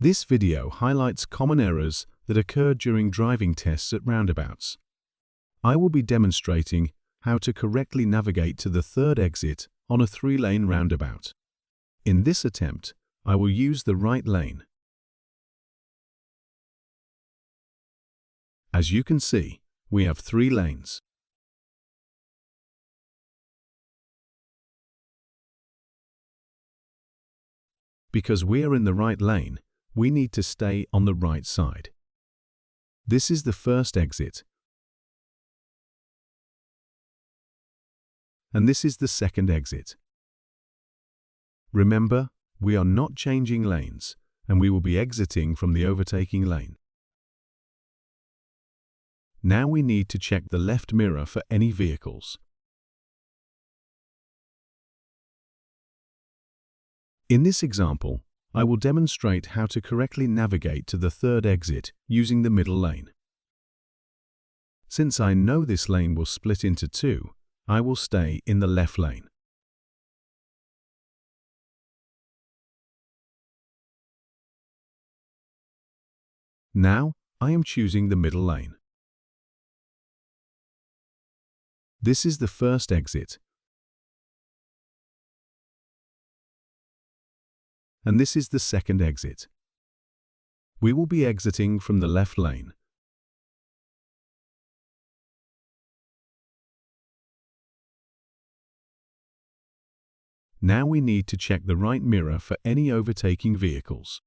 This video highlights common errors that occur during driving tests at roundabouts. I will be demonstrating how to correctly navigate to the third exit on a 3-lane roundabout. In this attempt, I will use the right lane. As you can see, we have 3 lanes. Because we are in the right lane, we need to stay on the right side. This is the first exit, and this is the second exit. Remember, we are not changing lanes, and we will be exiting from the overtaking lane. Now we need to check the left mirror for any vehicles. In this example, I will demonstrate how to correctly navigate to the third exit using the middle lane. Since I know this lane will split into 2, I will stay in the left lane. Now, I am choosing the middle lane. This is the first exit, and this is the second exit. We will be exiting from the left lane. Now we need to check the right mirror for any overtaking vehicles.